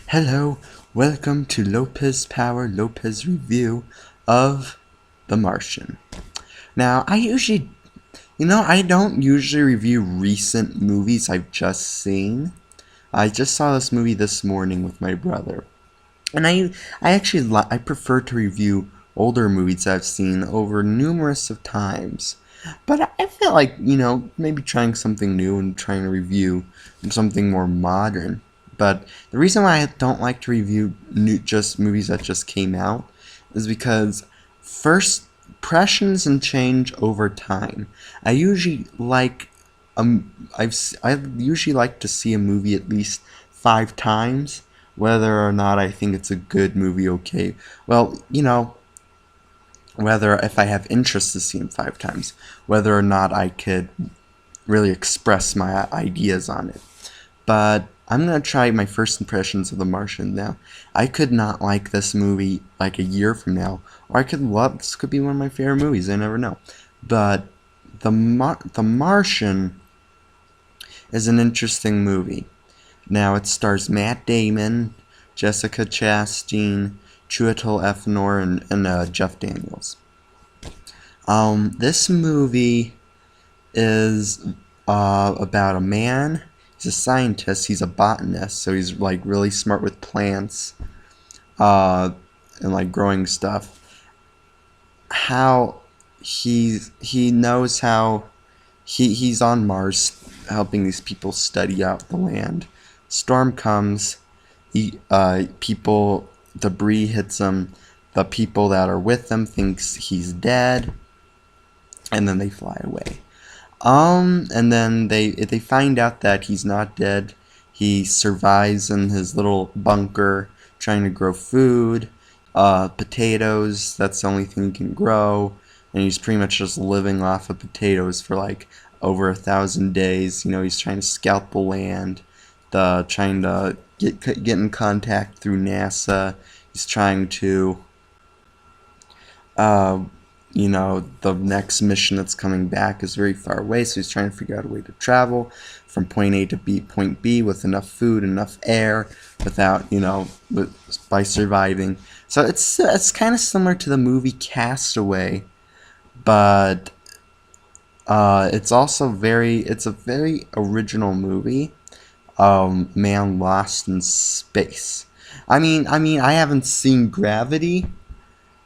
Hello, welcome to Lopez Power Lopez review of The Martian. Now, I don't usually review recent movies I've just seen. I just saw this movie this morning with my brother. And I prefer to review older movies I've seen over numerous of times. But I feel like, maybe trying something new and trying to review something more modern. But the reason why I don't like to review just movies that just came out is because first impressions and change over time. I usually like I usually like to see a movie at least 5 times, whether or not I think it's a good movie. Okay, well, whether if I have interest to see him 5 times, whether or not I could really express my ideas on it. But I'm gonna try my first impressions of The Martian now. I could not like this movie like a year from now, or I could love this. Could be one of my favorite movies. I never know. But The Martian is an interesting movie. Now it stars Matt Damon, Jessica Chastain, Chiwetel Ejiofor, and Jeff Daniels. This movie is about a man. He's a scientist. He's a botanist, so he's like really smart with plants, and like growing stuff. How he knows how he's on Mars, helping these people study out the land. Storm comes. People debris hits him. The people that are with him thinks he's dead, and then they fly away. And then they find out that he's not dead. He survives in his little bunker, trying to grow food, potatoes. That's the only thing he can grow, and he's pretty much just living off of potatoes for like over 1,000 days. He's trying to scout the land, trying to get in contact through NASA. He's trying to the next mission that's coming back is very far away, so he's trying to figure out a way to travel from point A to point B with enough food, enough air, without, by surviving. So it's kind of similar to the movie Castaway, but it's a very original movie. Man lost in space. I haven't seen Gravity,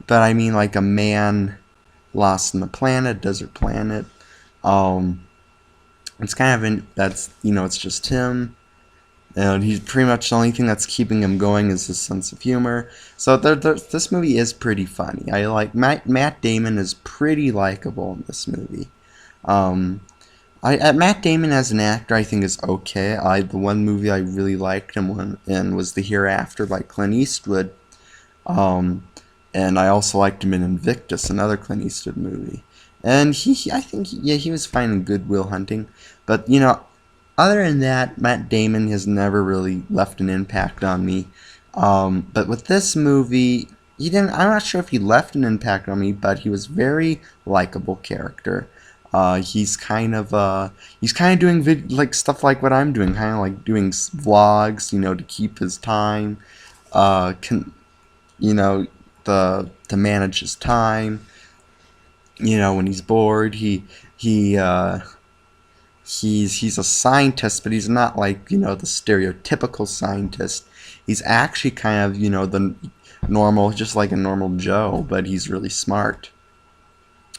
but I mean like a man lost in the planet, desert planet. It's kind of it's just him, and he's pretty much the only thing that's keeping him going is his sense of humor. So this movie is pretty funny. I like Matt Damon is pretty likable in this movie. Matt Damon as an actor, I think, is okay. The one movie I really liked him in was The Hereafter by Clint Eastwood. And I also liked him in Invictus, another Clint Eastwood movie. And I think he was fine in Good Will Hunting. But, other than that, Matt Damon has never really left an impact on me. But with this movie, I'm not sure if he left an impact on me, but he was very likable character. He's kind of doing like stuff like what I'm doing, kind of like doing vlogs, to keep his time. To manage his time. When he's bored, he's a scientist, but he's not like the stereotypical scientist. He's actually kind of the normal, just like a normal Joe, but he's really smart.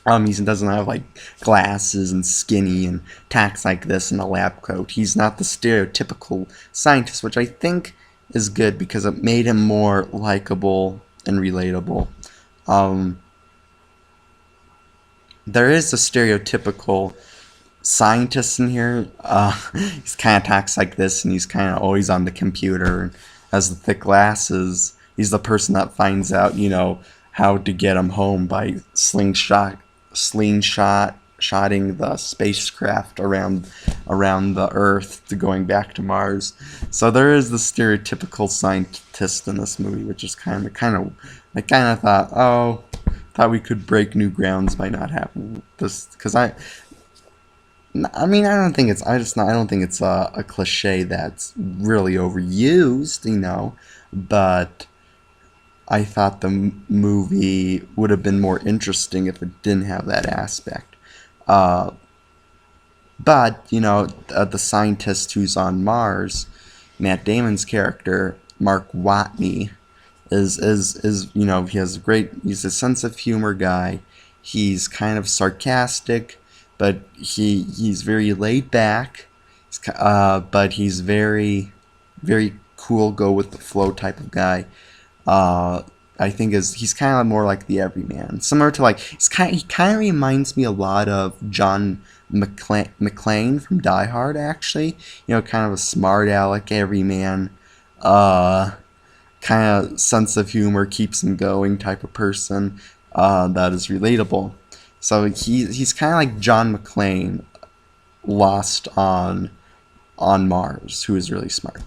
He doesn't have like glasses and skinny and talks like this in a lab coat. He's not the stereotypical scientist, which I think is good because it made him more likable and relatable. There is a stereotypical scientist in here. He's kind of talks like this, and he's kind of always on the computer and has the thick glasses. He's the person that finds out, how to get him home by slingshotting the spacecraft around the Earth to going back to Mars. So there is the stereotypical scientist in this movie, which is kind of I kind of thought we could break new grounds by not having this, because I mean, I don't think it's. I don't think it's a cliche that's really overused, But I thought the movie would have been more interesting if it didn't have that aspect. Uh, but the scientist who's on Mars, Matt Damon's character, Mark Watney, is he has he's a sense of humor guy. He's kind of sarcastic, but he's very laid back. But he's very cool, go with the flow type of guy. uh, I think he's kind of more like the everyman, similar to he kind of reminds me a lot of John McClane from Die Hard, actually. Kind of a smart aleck everyman, uh, kind of sense of humor, keeps him going type of person, that is relatable. So he's kind of like John McClane lost on Mars, who is really smart.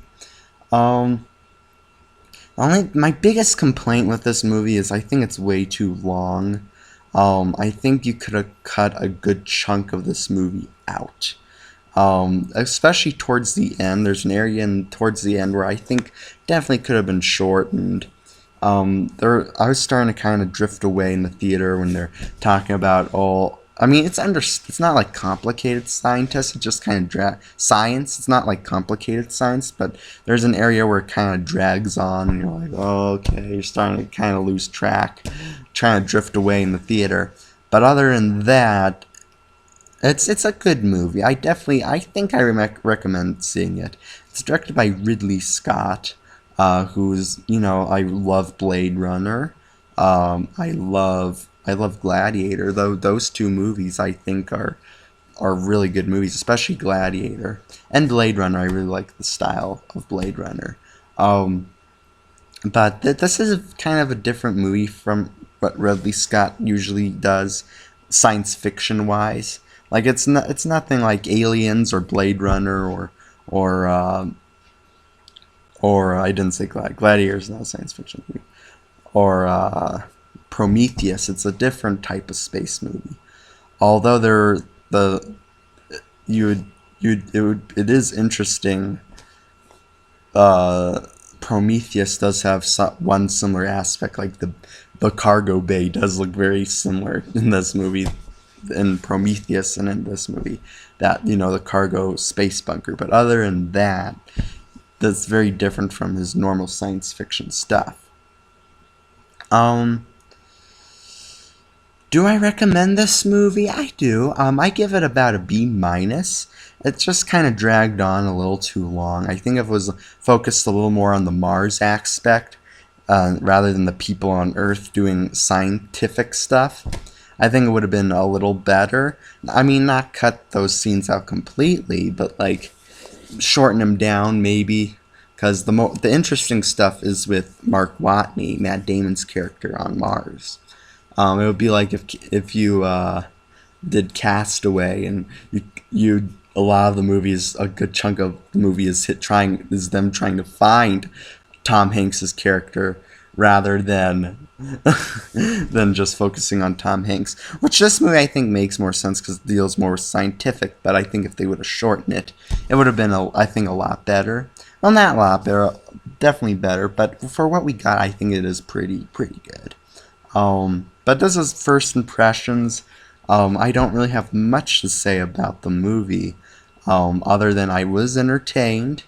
Um, Only my biggest complaint with this movie is I think it's way too long. I think you could have cut a good chunk of this movie out. Especially towards the end. There's an area towards the end where I think definitely could have been shortened. I was starting to kind of drift away in the theater when they're talking about all. I mean, it's not like complicated scientists. It's just kind of science. It's not like complicated science, but there's an area where it kind of drags on, and you're like, oh, okay, you're starting to kind of lose track, trying to drift away in the theater. But other than that, it's a good movie. I think I recommend seeing it. It's directed by Ridley Scott, who's I love Blade Runner. I love Gladiator. Though those two movies I think are really good movies, especially Gladiator and Blade Runner. I really like the style of Blade Runner. Um, but this is kind of a different movie from what Ridley Scott usually does, science fiction wise. Like it's nothing like Aliens or Blade Runner or uh, or I didn't say Gladiator is not a science fiction movie, or Prometheus. It's a different type of space movie. Although the you would it is interesting. Prometheus does have one similar aspect, like the cargo bay does look very similar in this movie, in Prometheus, and in this movie, that the cargo space bunker. But other than that, that's very different from his normal science fiction stuff. Um, do I recommend this movie? I do. I give it about a B minus. It's just kind of dragged on a little too long. I think if it was focused a little more on the Mars aspect, rather than the people on Earth doing scientific stuff, I think it would have been a little better. I mean, not cut those scenes out completely, but like shorten them down maybe. Because the interesting stuff is with Mark Watney, Matt Damon's character on Mars. It would be like if you did Castaway, and you a lot of the movies, a good chunk of the movie is them trying to find Tom Hanks's character rather than than just focusing on Tom Hanks. Which this movie I think makes more sense because it deals more with scientific. But I think if they would have shortened it, it would have been I think a lot better. Well, not a lot better, definitely better. But for what we got, I think it is pretty good. But this is first impressions. I don't really have much to say about the movie, other than I was entertained.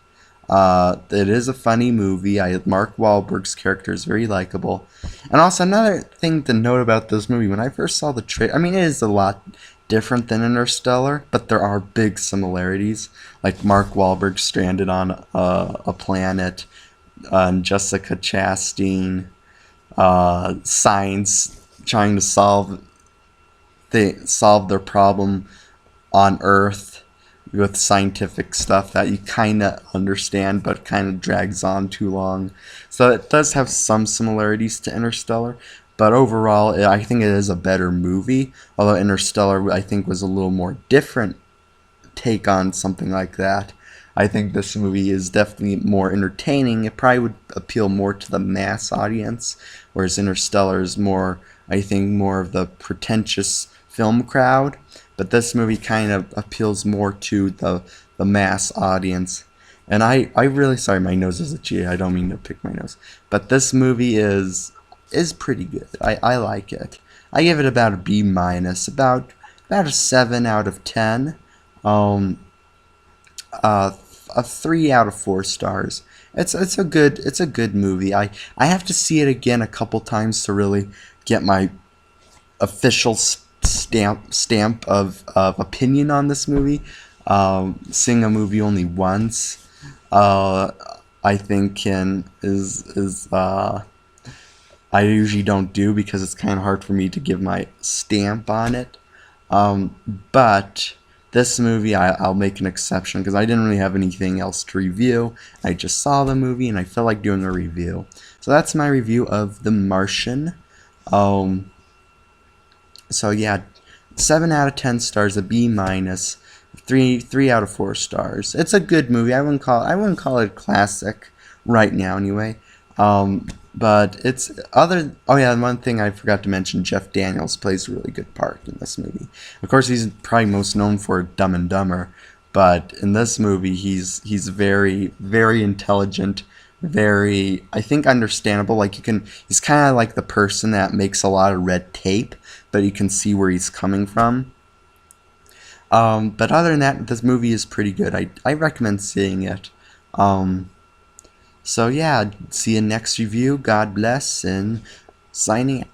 It is a funny movie. Mark Wahlberg's character is very likable. And also another thing to note about this movie, when I first saw the trailer, I mean, it is a lot different than Interstellar, but there are big similarities. Like Mark Wahlberg stranded on a planet, and Jessica Chastain, science trying to solve their problem on Earth with scientific stuff that you kind of understand but kind of drags on too long. So it does have some similarities to Interstellar, but overall I think it is a better movie, although Interstellar I think was a little more different take on something like that. I think this movie is definitely more entertaining. It probably would appeal more to the mass audience, whereas Interstellar is more, I think, more of the pretentious film crowd. but this movie kind of appeals more to the mass audience. And I really, sorry, my nose is itchy. I don't mean to pick my nose, but this movie is pretty good. I like it. I give it about a B minus, about a 7 out of 10. A 3 out of 4 stars. It's a good movie. I have to see it again a couple times to really get my official stamp of opinion on this movie. Seeing a movie only once, I think I usually don't do, because it's kind of hard for me to give my stamp on it. But this movie, I'll make an exception, because I didn't really have anything else to review. I just saw the movie, and I felt like doing a review. So that's my review of The Martian. So yeah, 7 out of 10 stars, a B minus, 3 out of 4 stars. It's a good movie. I wouldn't call it a classic right now, anyway. But it's other. Oh yeah, one thing I forgot to mention: Jeff Daniels plays a really good part in this movie. Of course, he's probably most known for Dumb and Dumber, but in this movie, he's very, very intelligent, very, I think, understandable. Like he's kind of like the person that makes a lot of red tape, but you can see where he's coming from. But other than that, this movie is pretty good. I recommend seeing it. So yeah, see you next review. God bless, and signing out.